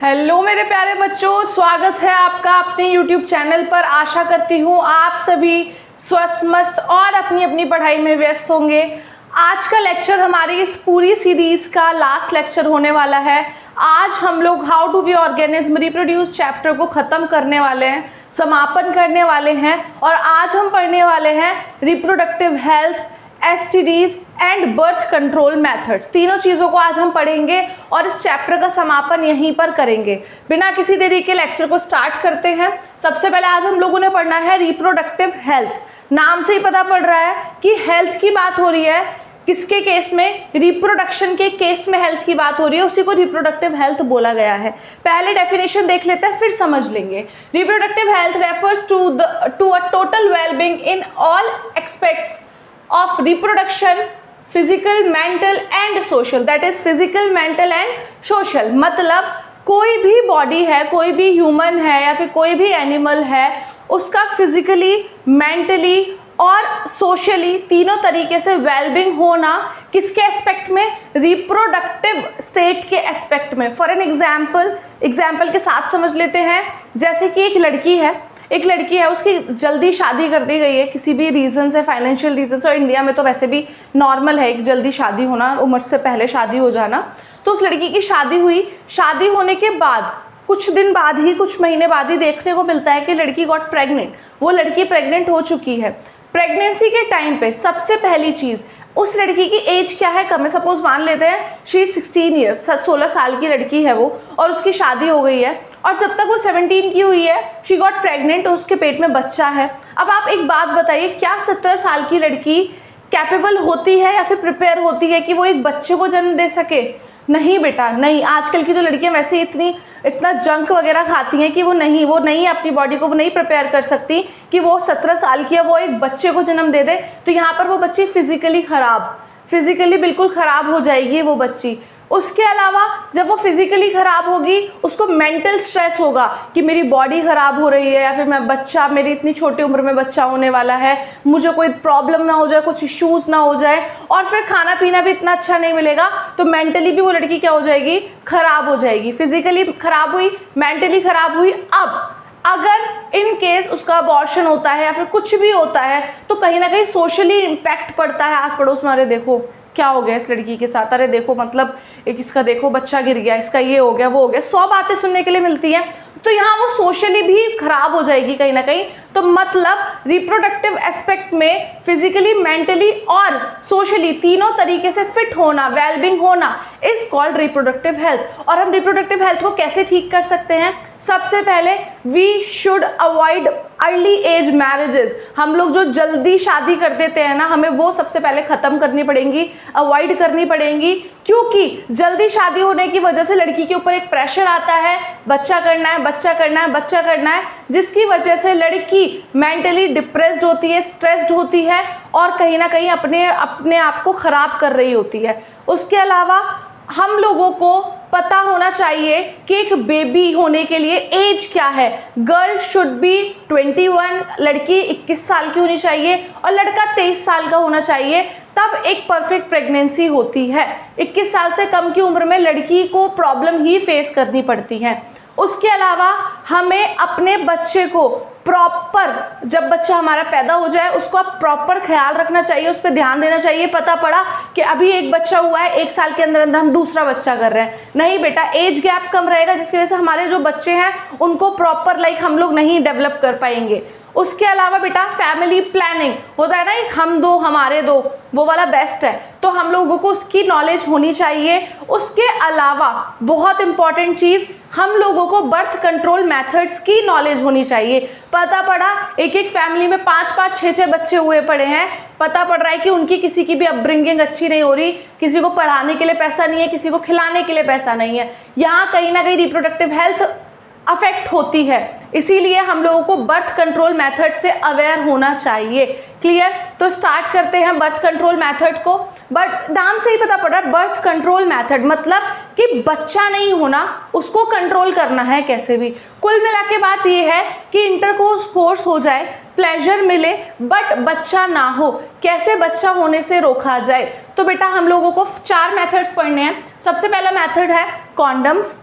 Hello मेरे प्यारे बच्चों, स्वागत है आपका अपने YouTube चैनल पर। आशा करती हूँ आप सभी स्वस्थ मस्त और अपनी अपनी पढ़ाई में व्यस्त होंगे। आज का लेक्चर हमारी इस पूरी सीरीज का लास्ट लेक्चर होने वाला है। आज हम लोग how to be organism reproduce chapter को ख़त्म करने वाले हैं, समापन करने वाले हैं। और आज हम पढ़ने वाले हैं reproductive health, STDs and birth control methods. तीनों चीज़ों को आज हम पढ़ेंगे और इस चैप्टर का समापन यहीं पर करेंगे। बिना किसी देरी के लेक्चर को स्टार्ट करते हैं। सबसे पहले आज हम लोगों ने पढ़ना है रिप्रोडक्टिव हेल्थ। नाम से ही पता पड़ रहा है कि हेल्थ की बात हो रही है। किसके केस में? रिप्रोडक्शन के केस में हेल्थ की बात हो रही है, उसी को रिप्रोडक्टिव हेल्थ बोला गया है। पहले डेफिनेशन देख लेते हैं, फिर समझ लेंगे। Reproductive health refers to a total wellbeing in all expects of reproduction, physical, mental and social, that is physical, mental and social। मतलब कोई भी बॉडी है, कोई भी ह्यूमन है या फिर कोई भी एनिमल है, उसका फिजिकली, मेंटली और सोशली तीनों तरीके से वेलबींग होना किसके एस्पेक्ट में? रिप्रोडक्टिव स्टेट के एस्पेक्ट में। फॉर एन एग्जाम्पल के साथ समझ लेते हैं। जैसे कि एक लड़की है, उसकी जल्दी शादी कर दी गई है किसी भी रीज़न से, फाइनेंशियल रीज़न से। और इंडिया में तो वैसे भी नॉर्मल है एक जल्दी शादी होना, उम्र से पहले शादी हो जाना। तो उस लड़की की शादी हुई। शादी होने के बाद कुछ दिन बाद ही, कुछ महीने बाद ही देखने को मिलता है कि लड़की गॉट प्रेग्नेंट। वो लड़की प्रेग्नेंट हो चुकी है। प्रेगनेंसी के टाइम पे सबसे पहली चीज़, उस लड़की की एज क्या है? कम है। सपोज मान लेते हैं शी 16 ईयर्स, 16 साल की लड़की है वो, और उसकी शादी हो गई है। और जब तक वो 17 की हुई है, शी गॉट प्रेग्नेंट, उसके पेट में बच्चा है। अब आप एक बात बताइए, क्या 17 साल की लड़की कैपेबल होती है या फिर प्रिपेयर होती है कि वो एक बच्चे को जन्म दे सके? नहीं बेटा, नहीं। आजकल की जो लड़कियां वैसे इतना जंक वगैरह खाती हैं कि वो नहीं अपनी बॉडी को वो नहीं प्रिपेयर कर सकती कि वो 17 साल की है, वो एक बच्चे को जन्म दे दे। तो यहाँ पर वो बच्ची फिजिकली बिल्कुल ख़राब हो जाएगी वो बच्ची। उसके अलावा जब वो फिजिकली ख़राब होगी, उसको मेंटल स्ट्रेस होगा कि मेरी बॉडी ख़राब हो रही है, या फिर मेरी इतनी छोटी उम्र में बच्चा होने वाला है, मुझे कोई प्रॉब्लम ना हो जाए, कुछ इश्यूज़ ना हो जाए। और फिर खाना पीना भी इतना अच्छा नहीं मिलेगा, तो मेंटली भी वो लड़की क्या हो जाएगी? ख़राब हो जाएगी। फिजिकली ख़राब हुई, मेंटली ख़राब हुई। अब अगर इन केस उसका अबॉर्शन होता है या फिर कुछ भी होता है, तो कहीं ना कहीं सोशली इम्पैक्ट पड़ता है आस पड़ोस में। अरे देखो क्या हो गया इस लड़की के साथ, अरे देखो मतलब इसका देखो बच्चा गिर गया, इसका ये हो गया, वो हो गया, 100 बातें सुनने के लिए मिलती हैं। तो यहाँ वो सोशली भी खराब हो जाएगी कहीं ना कहीं। तो मतलब रिप्रोडक्टिव एस्पेक्ट में फिजिकली, मेंटली और सोशली तीनों तरीके से फिट होना, वेलबींग होना इज कॉल्ड रिप्रोडक्टिव हेल्थ। और हम रिप्रोडक्टिव हेल्थ को कैसे ठीक कर सकते हैं? सबसे पहले we should avoid early age marriages. हम लोग जो जल्दी शादी कर देते हैं ना, हमें वो सबसे पहले ख़त्म करनी पड़ेंगी, अवॉइड करनी पड़ेंगी। क्योंकि जल्दी शादी होने की वजह से लड़की के ऊपर एक प्रेशर आता है, बच्चा करना है, जिसकी वजह से लड़की मेंटली डिप्रेस्ड होती है, स्ट्रेस्ड होती है और कहीं ना कहीं अपने आप को ख़राब कर रही होती है। उसके अलावा हम लोगों को पता होना चाहिए कि एक बेबी होने के लिए एज क्या है। गर्ल शुड बी 21, लड़की 21 साल की होनी चाहिए और लड़का 23 साल का होना चाहिए, तब एक परफेक्ट प्रेगनेंसी होती है। 21 साल से कम की उम्र में लड़की को प्रॉब्लम ही फेस करनी पड़ती है। उसके अलावा हमें अपने बच्चे को प्रॉपर, जब बच्चा हमारा पैदा हो जाए उसको आप प्रॉपर ख्याल रखना चाहिए, उस पर ध्यान देना चाहिए। पता पड़ा कि अभी एक बच्चा हुआ है, 1 साल के अंदर अंदर हम दूसरा बच्चा कर रहे हैं, नहीं बेटा, एज गैप कम रहेगा, जिसकी वजह से हमारे जो बच्चे हैं उनको प्रॉपर हम लोग नहीं डेवलप कर पाएंगे। उसके अलावा बेटा फैमिली प्लानिंग होता है ना, एक हम दो हमारे दो, वो वाला बेस्ट है, तो हम लोगों को उसकी नॉलेज होनी चाहिए। उसके अलावा बहुत इंपॉर्टेंट चीज़, हम लोगों को बर्थ कंट्रोल मेथड्स की नॉलेज होनी चाहिए। पता पड़ा एक फैमिली में 5-5, 6-6 बच्चे हुए पड़े हैं, पता पड़ रहा है कि उनकी किसी की भी अपब्रिंगिंग अच्छी नहीं हो रही, किसी को पढ़ाने के लिए पैसा नहीं है, किसी को खिलाने के लिए पैसा नहीं है। यहाँ कहीं ना कहीं रिप्रोडक्टिव हेल्थ अफेक्ट होती है। इसीलिए हम लोगों को बर्थ कंट्रोल मेथड से अवेयर होना चाहिए। क्लियर? तो स्टार्ट करते हैं बर्थ कंट्रोल मेथड को। बट नाम से ही पता पड़ रहा है बर्थ कंट्रोल मेथड, मतलब कि बच्चा नहीं होना, उसको कंट्रोल करना है कैसे भी। कुल मिला के बात ये है कि इंटरकोर्स हो जाए, प्लेजर मिले, बट बच्चा ना हो। कैसे बच्चा होने से रोका जाए? तो बेटा हम लोगों को 4 मेथड्स पढ़ने हैं। सबसे पहला मेथड है कॉन्डम्स।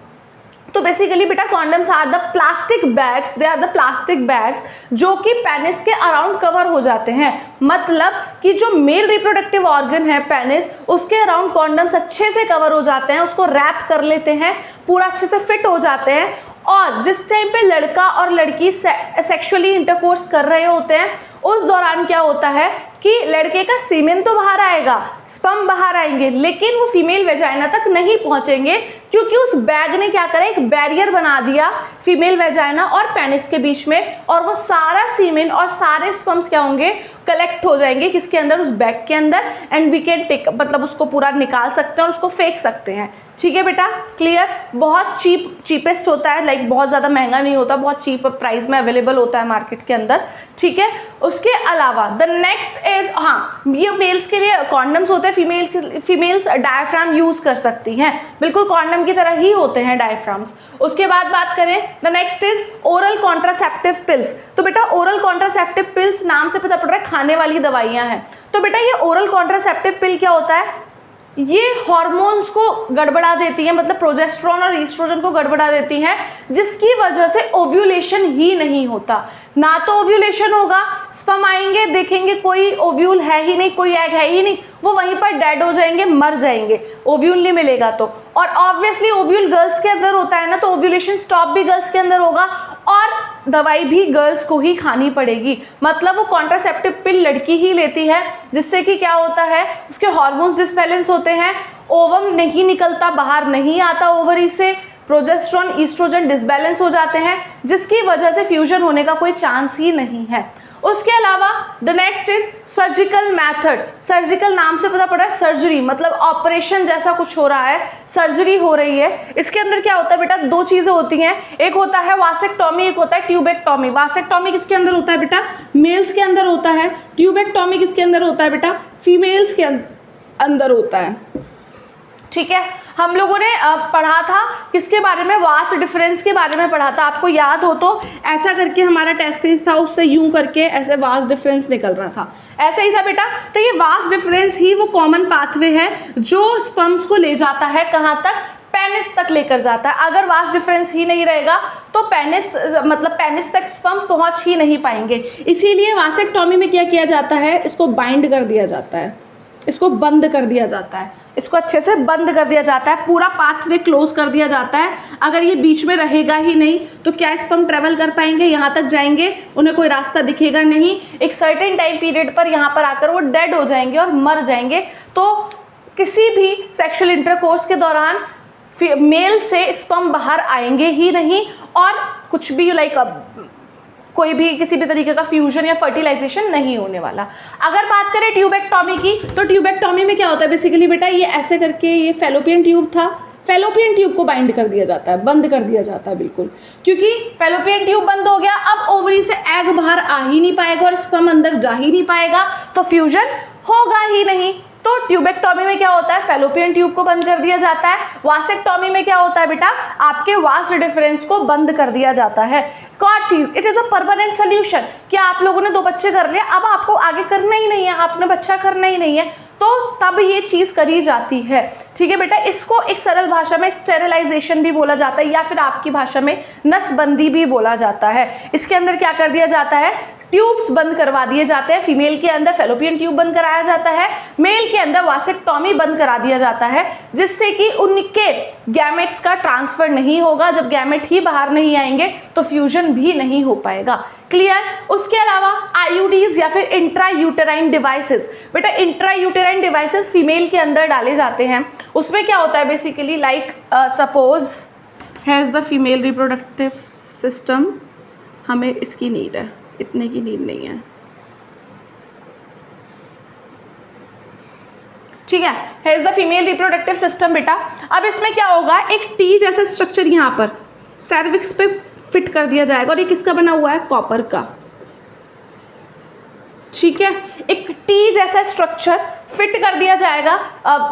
तो बेसिकली बेटा condoms are the plastic bags, they are the plastic bags जो कि पेनिस के अराउंड कवर हो जाते हैं। मतलब कि जो मेल रिप्रोडक्टिव ऑर्गन है पेनिस, उसके अराउंड कॉन्डम्स अच्छे से कवर हो जाते हैं, उसको रैप कर लेते हैं, पूरा अच्छे से फिट हो जाते हैं। और जिस टाइम पे लड़का और लड़की सेक्सुअली इंटरकोर्स कर रहे होते हैं, उस दौरान क्या होता है कि लड़के का सीमेन तो बाहर आएगा, स्पर्म बाहर आएंगे, लेकिन वो फीमेल वेजाइना तक नहीं पहुंचेंगे, क्योंकि उस बैग ने क्या करा, एक बैरियर बना दिया फीमेल वेजाइना और पेनिस के बीच में, और वो सारा सीमेन और सारे स्पर्म्स क्या होंगे, कलेक्ट हो जाएंगे किसके अंदर, उस बैग के अंदर, एंड वी कैन टेक, मतलब उसको पूरा निकाल सकते हैं और उसको फेंक सकते हैं। ठीक है बेटा, क्लियर। बहुत चीपेस्ट होता है, लाइक बहुत ज़्यादा महंगा नहीं होता, बहुत चीप प्राइस में अवेलेबल होता है मार्केट के अंदर। ठीक है, उसके अलावा द नेक्स्ट इज, हाँ ये मेल्स के लिए कॉन्डम्स होते हैं, फीमेल्स डायफ्राम यूज कर सकती हैं, बिल्कुल कॉन्डम की तरह ही होते हैं डायफ्राम्स। उसके बाद बात करें, the next is oral contraceptive pills. तो बेटा ओरल कॉन्ट्रासेप्टिव पिल्स नाम से पता पड़ रहा है खाने वाली दवाइयां हैं। तो बेटा ये ओरल कॉन्ट्रासेप्टिव पिल क्या होता है, ये हार्मोन्स को गड़बड़ा देती है, मतलब प्रोजेस्टेरॉन और ईस्ट्रोजन को गड़बड़ा देती है, जिसकी वजह से ओव्यूलेशन ही नहीं होता। ना तो ओव्यूलेशन होगा, स्पर्म आएंगे, देखेंगे कोई ओव्यूल है ही नहीं, कोई एग है ही नहीं, वो वहीं पर डेड हो जाएंगे, मर जाएंगे, ओव्यूल नहीं मिलेगा तो। और ऑब्वियसली ओव्यूल गर्ल्स के अंदर होता है ना, तो ओव्यूलेशन स्टॉप भी गर्ल्स के अंदर होगा, और दवाई भी गर्ल्स को ही खानी पड़ेगी। मतलब वो कॉन्ट्रासेप्टिव पिल लड़की ही लेती है, जिससे कि क्या होता है, उसके हार्मोन्स डिसबैलेंस होते हैं, ओवम नहीं निकलता, बाहर नहीं आता ओवरी से, प्रोजेस्टेरॉन ईस्ट्रोजन डिसबैलेंस हो जाते हैं, जिसकी वजह से फ्यूजन होने का कोई चांस ही नहीं है। उसके अलावा the next is surgical method. Surgical नाम से पता पड़ा है सर्जरी, मतलब ऑपरेशन जैसा कुछ हो रहा है, सर्जरी हो रही है। इसके अंदर क्या होता है बेटा, दो चीजें होती हैं, एक होता है वासेक्टॉमी, एक होता है ट्यूबेक्टॉमी। वासेक्टॉमी किसके अंदर होता है बेटा, मेल्स के अंदर होता है। ट्यूबेक्टॉमी किसके अंदर होता है बेटा, फीमेल्स के अंदर होता है। ठीक है, हम लोगों ने पढ़ा था किसके बारे में, वास्ट डिफरेंस के बारे में पढ़ा था। आपको याद हो तो ऐसा करके हमारा टेस्टिस था, उससे यूं करके ऐसे वास्ट डिफरेंस निकल रहा था, ऐसा ही था बेटा। तो ये वास्ट डिफरेंस ही वो कॉमन पाथवे है जो स्पर्म्स को ले जाता है कहाँ तक, पेनिस तक लेकर जाता है। अगर वास्ट डिफरेंस ही नहीं रहेगा तो पेनिस, मतलब पेनिस तक स्पर्म पहुंच ही नहीं पाएंगे। इसीलिए वासेक्टॉमी में क्या किया जाता है, इसको बाइंड कर दिया जाता है, इसको बंद कर दिया जाता है, इसको अच्छे से बंद कर दिया जाता है, पूरा पाथवे क्लोज कर दिया जाता है। अगर ये बीच में रहेगा ही नहीं तो क्या स्पर्म ट्रेवल कर पाएंगे, यहाँ तक जाएंगे, उन्हें कोई रास्ता दिखेगा नहीं, एक सर्टेन टाइम पीरियड पर यहाँ पर आकर वो डेड हो जाएंगे और मर जाएंगे। तो किसी भी सेक्सुअल इंटरकोर्स के दौरान मेल से स्पर्म बाहर आएंगे ही नहीं, और कुछ भी कोई भी किसी भी तरीके का फ्यूजन या फर्टिलाइजेशन नहीं होने वाला। अगर बात करें ट्यूबेक्टॉमी की, तो ट्यूबेक्टॉमी में क्या होता है बेसिकली बेटा, ये ऐसे करके, ये फैलोपियन ट्यूब था, फैलोपियन ट्यूब को बाइंड कर दिया जाता है, बंद कर दिया जाता है बिल्कुल, क्योंकि फैलोपियन ट्यूब बंद हो गया, अब ओवरी से एग बाहर आ ही नहीं पाएगा और स्पर्म अंदर जा ही नहीं पाएगा, तो फ्यूजन होगा ही नहीं। तो ट्यूबेक्टॉमी में क्या होता है, फैलोपियन ट्यूब को बंद कर दिया जाता है। वासेक्टॉमी में क्या होता है बेटा, आपके वास्ट डिफरेंस को बंद कर दिया जाता है। एक और चीज, it is a permanent solution. क्या आप लोगों ने 2 बच्चे कर लिए, अब आपको आगे करना ही नहीं है, आपने बच्चा करना ही नहीं है, तो तब ये चीज करी जाती है। ठीक है बेटा, इसको एक सरल भाषा में स्टेरिलाइजेशन भी बोला जाता है, या फिर आपकी भाषा में नसबंदी भी बोला जाता है। इसके अंदर क्या कर दिया जाता है, ट्यूब्स बंद करवा दिए जाते हैं। फीमेल के अंदर फैलोपियन ट्यूब बंद कराया जाता है, मेल के अंदर वासेक्टॉमी बंद करा दिया जाता है, जिससे कि उनके गैमेट्स का ट्रांसफर नहीं होगा। जब गैमेट ही बाहर नहीं आएंगे तो फ्यूजन भी नहीं हो पाएगा। क्लियर। उसके अलावा आईयूडीज या फिर इंट्रा यूटेराइन डिवाइसेस। बेटा इंट्रा यूटेराइन डिवाइसेस फीमेल के अंदर डाले जाते हैं। उसमें क्या होता है basically, like suppose has the female reproductive system, हमें इसकी नीड है, इतने की नीड नहीं है, ठीक है। Has the female reproductive system बेटा, अब इसमें क्या होगा, एक टी जैसा स्ट्रक्चर यहाँ पर सर्विक्स पे फिट कर दिया जाएगा, और ये किसका बना हुआ है, कॉपर का, ठीक है। एक टी जैसा स्ट्रक्चर फिट कर दिया जाएगा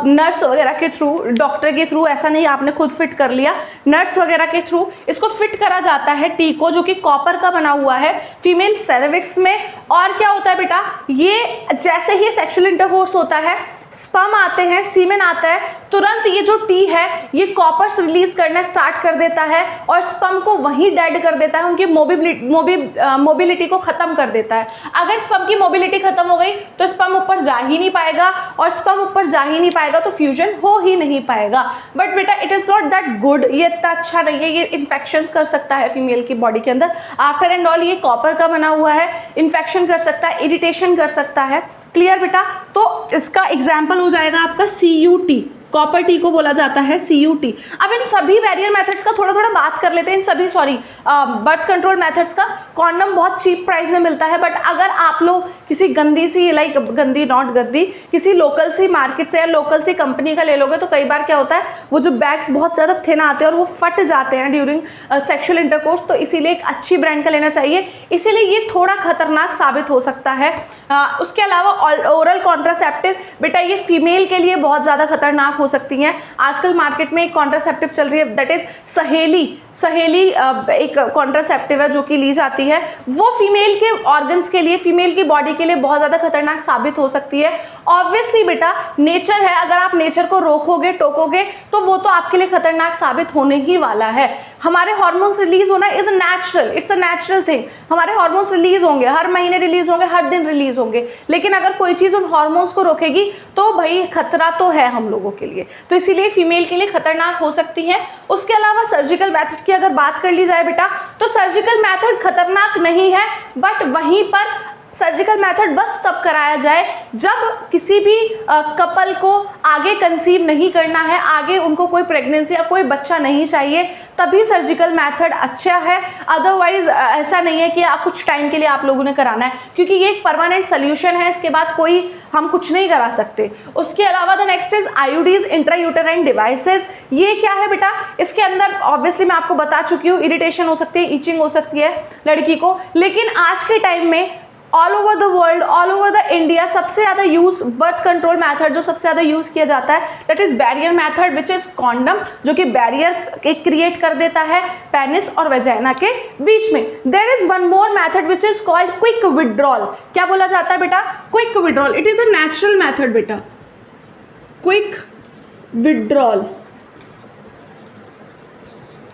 नर्स वगैरह के थ्रू, डॉक्टर के थ्रू, ऐसा नहीं आपने खुद फिट कर लिया, नर्स वगैरह के थ्रू इसको फिट करा जाता है टी को, जो कि कॉपर का बना हुआ है फीमेल सर्विक्स में। और क्या होता है बेटा, ये जैसे ही सेक्सुअल इंटरकोर्स होता है, स्पर्म आते हैं, सीमेन आता है, तुरंत ये जो टी है ये कॉपर्स रिलीज करना स्टार्ट कर देता है और स्पर्म को वहीं डेड कर देता है, उनकी मोबिलिटी को खत्म कर देता है। अगर स्पर्म की मोबिलिटी खत्म हो गई तो स्पर्म ऊपर जा ही नहीं पाएगा, और स्पर्म ऊपर जा ही नहीं पाएगा तो फ्यूजन हो ही नहीं पाएगा। बट बेटा it is not that good, ये इतना अच्छा नहीं है, ये इन्फेक्शन कर सकता है फीमेल की बॉडी के अंदर। आफ्टर एंड ऑल ये कॉपर का बना हुआ है, इन्फेक्शन कर सकता है, इरिटेशन कर सकता है। क्लियर बेटा? तो इसका एग्जाम्पल हो जाएगा आपका CUT, कॉपर टी को बोला जाता है CUT। अब इन सभी बैरियर मेथड्स का थोड़ा थोड़ा बात कर लेते हैं, इन सभी बर्थ कंट्रोल मेथड्स का। कॉन्डम बहुत चीप प्राइस में मिलता है, बट अगर आप लोग किसी गंदी सी किसी लोकल सी मार्केट से या लोकल सी कंपनी का ले लोगे तो कई बार क्या होता है, वो जो बैग्स बहुत ज़्यादा थिन आते हैं और वो फट जाते हैं ड्यूरिंग सेक्शुअल इंटरकोर्स, तो इसीलिए एक अच्छी ब्रांड का लेना चाहिए, इसीलिए ये थोड़ा खतरनाक साबित हो सकता है। उसके अलावा ओरल कॉन्ट्रासेप्टिव, बेटा ये फीमेल के लिए बहुत ज़्यादा खतरनाक हो सकती हैं। आजकल मार्केट में एक कॉन्ट्रासेप्टिव चल रही है, दैट इज सहेली एक कॉन्ट्रासेप्टिव है जो कि ली जाती है, वो फीमेल के ऑर्गन्स के लिए, फीमेल की बॉडी के लिए बहुत ज़्यादा खतरनाक साबित हो सकती है। ऑब्वियसली बेटा नेचर है, अगर आप नेचर को रोकोगे टोकोगे तो वो तो आपके लिए खतरनाक साबित होने ही वाला है। हमारे हार्मोन्स रिलीज होना is natural, it's a natural thing. हमारे हार्मोन्स रिलीज होंगे, हर महीने रिलीज होंगे, हर दिन रिलीज होंगे, लेकिन अगर कोई चीज़ उन हार्मोन्स को रोकेगी तो भाई खतरा तो है हम लोगों के लिए, तो इसीलिए फीमेल के लिए खतरनाक हो सकती है। उसके अलावा सर्जिकल मेथड की अगर बात कर ली जाए बेटा, तो सर्जिकल मेथड खतरनाक नहीं है, बट वहीं पर सर्जिकल मेथड बस तब कराया जाए जब किसी भी कपल को आगे कंसीव नहीं करना है, आगे उनको कोई प्रेगनेंसी या कोई बच्चा नहीं चाहिए, तभी सर्जिकल मेथड अच्छा है। अदरवाइज ऐसा नहीं है कि आप कुछ टाइम के लिए आप लोगों ने कराना है, क्योंकि ये एक परमानेंट सोल्यूशन है, इसके बाद कोई हम कुछ नहीं करा सकते। उसके अलावा the next is IUDs, intrauterine devices. ये क्या है बेटा? इसके अंदर ऑब्वियसली मैं आपको बता चुकी हूँ, इरिटेशन हो सकती है, ईचिंग हो सकती है लड़की को, लेकिन आज के टाइम में all over the world, all over the India सबसे ज़्यादा यूज बर्थ कंट्रोल मेथड जो सबसे ज़्यादा यूज किया जाता है that is barrier method, which is condom, जो कि बैरियर क्रिएट कर देता है पेनिस और वेजाइना के बीच में। There is one more method which is called quick withdrawal. क्या बोला जाता है बेटा? Quick withdrawal. It is a natural method बेटा, क्विक विड्रॉल।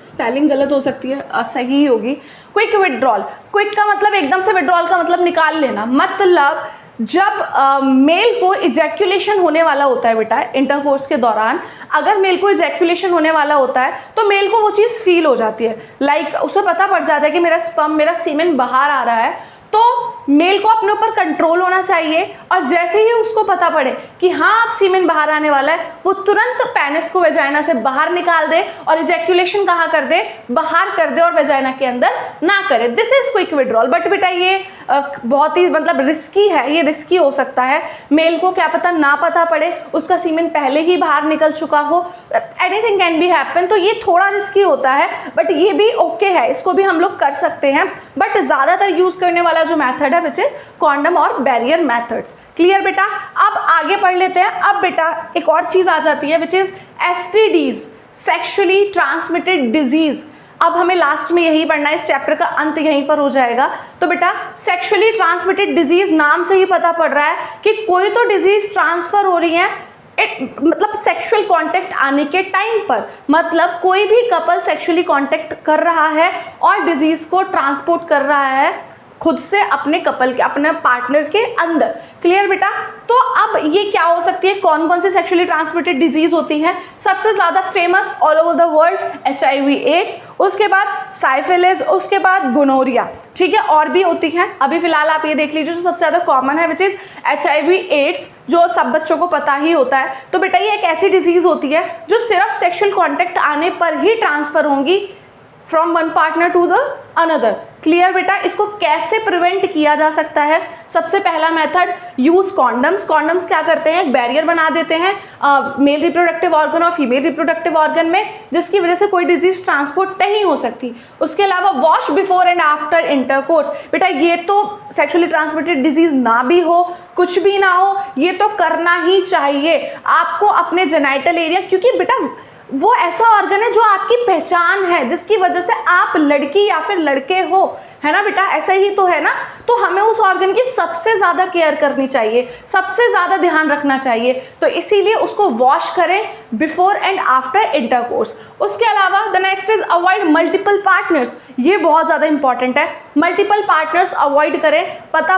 स्पेलिंग गलत हो सकती है, सही होगी। क्विक विड्रॉल, क्विक का मतलब एकदम से, विड्रॉल का मतलब निकाल लेना। मतलब जब मेल को इजैक्यूलेशन होने वाला होता है बेटा इंटरकोर्स के दौरान, अगर मेल को इजैक्यूलेशन होने वाला होता है तो मेल को वो चीज़ फील हो जाती है, लाइक उसे पता पड़ जाता है कि मेरा स्पर्म, मेरा सीमेन बाहर आ रहा है, तो मेल को अपने ऊपर कंट्रोल होना चाहिए, और जैसे ही उसको पता पड़े कि हाँ अब सीमेन बाहर आने वाला है, वो तुरंत पेनिस को वेजाइना से बाहर निकाल दे और इजैक्यूलेशन कहाँ कर दे? बाहर कर दे, और वेजाइना के अंदर ना करे। This is quick withdrawal. But बेटा ये बहुत ही मतलब रिस्की है, ये रिस्की हो सकता है। मेल को क्या पता ना पता पड़े, उसका सीमेन पहले ही बाहर निकल चुका हो, एनीथिंग कैन बी हैपन, तो ये थोड़ा रिस्की होता है, बट ये भी ओके है, इसको भी हम लोग कर सकते हैं। बट ज़्यादातर यूज करने वाला जो मेथड है विच इज कॉन्डम और बैरियर मेथड्स। क्लियर बेटा? अब आगे पढ़ लेते हैं। अब बेटा एक और चीज आ जाती है which is STDs, sexually transmitted disease. अब हमें लास्ट में यही पढ़ना है, इस चैप्टर का अंत यहीं पर हो जाएगा। तो बेटा सेक्सुअली ट्रांसमिटेड डिजीज, नाम से ही पता पड़ रहा है कि कोई तो डिजीज ट्रांसफर हो रही है, मतलब सेक्सुअल कांटेक्ट आने के टाइम पर, मतलब कोई भी कपल सेक्सुअली कांटेक्ट कर रहा है और डिजीज को ट्रांसपोर्ट कर रहा है खुद से अपने कपल के, अपने पार्टनर के अंदर। क्लियर बेटा? तो अब ये क्या हो सकती है, कौन कौन सी सेक्सुअली ट्रांसमिटेड डिजीज होती हैं? सबसे ज़्यादा famous all over the world HIV AIDS, उसके बाद साइफिलिस, उसके बाद गोनोरिया। ठीक है, और भी होती हैं, अभी फिलहाल आप ये देख लीजिए जो सबसे ज़्यादा कॉमन है विच इज HIV एड्स, जो सब बच्चों को पता ही होता है। तो बेटा ये एक ऐसी डिजीज होती है जो सिर्फ सेक्सुअल कॉन्टेक्ट आने पर ही ट्रांसफर होंगी from one partner to the another. Clear बेटा? इसको कैसे प्रिवेंट किया जा सकता है? सबसे पहला मेथड, यूज कॉन्डम्स। कॉन्डम्स क्या करते हैं? एक बैरियर बना देते हैं मेल रिप्रोडक्टिव ऑर्गन और फीमेल रिप्रोडक्टिव ऑर्गन में, जिसकी वजह से कोई डिजीज ट्रांसपोर्ट नहीं हो सकती। उसके अलावा wash before and after intercourse. बेटा ये तो सेक्सुअली ट्रांसमिटेड डिजीज ना भी हो, कुछ भी ना हो, ये तो करना ही चाहिए आपको अपने जेनाइटल एरिया, क्योंकि बेटा वो ऐसा ऑर्गन है जो आपकी पहचान है, जिसकी वजह से आप लड़की या फिर लड़के हो, है ना बेटा, ऐसा ही तो है ना। तो हमें उस ऑर्गन की सबसे ज़्यादा केयर करनी चाहिए, सबसे ज़्यादा ध्यान रखना चाहिए। तो इसीलिए उसको वॉश करें बिफोर एंड आफ्टर इंटरकोर्स। उसके अलावा the next is avoid multiple partners. ये बहुत ज़्यादा इंपॉर्टेंट है, मल्टीपल पार्टनर्स अवॉइड करें। पता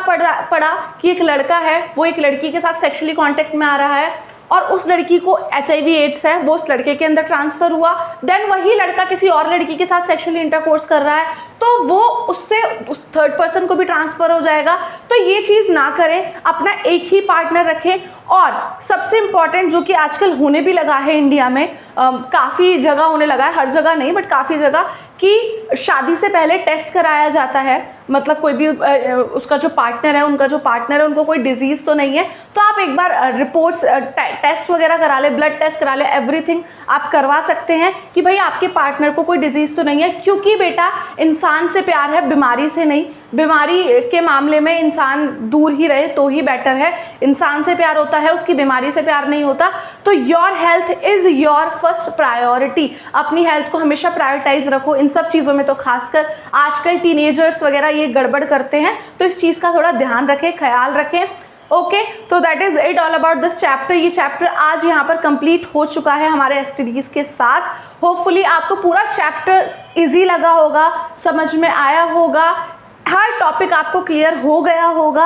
पड़ा कि एक लड़का है, वो एक लड़की के साथ सेक्सुअली कॉन्टेक्ट में आ रहा है और उस लड़की को HIV एड्स है, वो उस लड़के के अंदर ट्रांसफर हुआ, देन वही लड़का किसी और लड़की के साथ सेक्सुअली इंटरकोर्स कर रहा है, तो वो उससे उस थर्ड पर्सन को भी ट्रांसफर हो जाएगा। तो ये चीज़ ना करें, अपना एक ही पार्टनर रखें। और सबसे इम्पॉर्टेंट जो कि आजकल होने भी लगा है इंडिया में, काफ़ी जगह होने लगा है, हर जगह नहीं बट काफ़ी जगह, कि शादी से पहले टेस्ट कराया जाता है। मतलब कोई भी उसका जो पार्टनर है, उनका जो पार्टनर है, उनको कोई डिजीज़ तो नहीं है, तो आप एक बार रिपोर्ट्स टेस्ट वगैरह करा ले, ब्लड टेस्ट करा ले, एवरीथिंग आप करवा सकते हैं कि भाई आपके पार्टनर को कोई डिजीज़ तो नहीं है। क्योंकि बेटा इंसान से प्यार है, बीमारी से नहीं। बीमारी के मामले में इंसान दूर ही रहे तो ही बेटर है। इंसान से प्यार होता है, उसकी बीमारी से प्यार नहीं होता। तो your health is your first priority. अपनी हेल्थ को हमेशा प्रायोरिटाइज रखो इन सब चीज़ों में। तो खासकर आजकल टीनेजर्स वगैरह ये गड़बड़ करते हैं, तो इस चीज़ का थोड़ा ध्यान रखें, ख्याल रखें। ओके, तो that is it all about this chapter. ये चैप्टर आज यहाँ पर कंप्लीट हो चुका है हमारे STDs के साथ। होपफुली आपको पूरा चैप्टर इजी लगा होगा, समझ में आया होगा, हर टॉपिक आपको क्लियर हो गया होगा।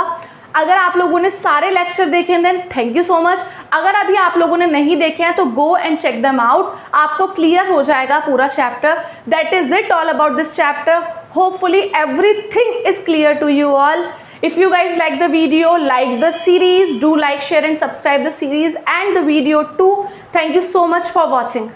अगर आप लोगों ने सारे लेक्चर देखे हैं then thank you so much. अगर अभी आप लोगों ने नहीं देखे हैं तो go and check them out, आपको क्लियर हो जाएगा पूरा chapter. That is it all about this chapter. Hopefully everything is clear to you all. If you guys like the video, like the series, do like, share and subscribe the series and the video too. Thank you so much for watching.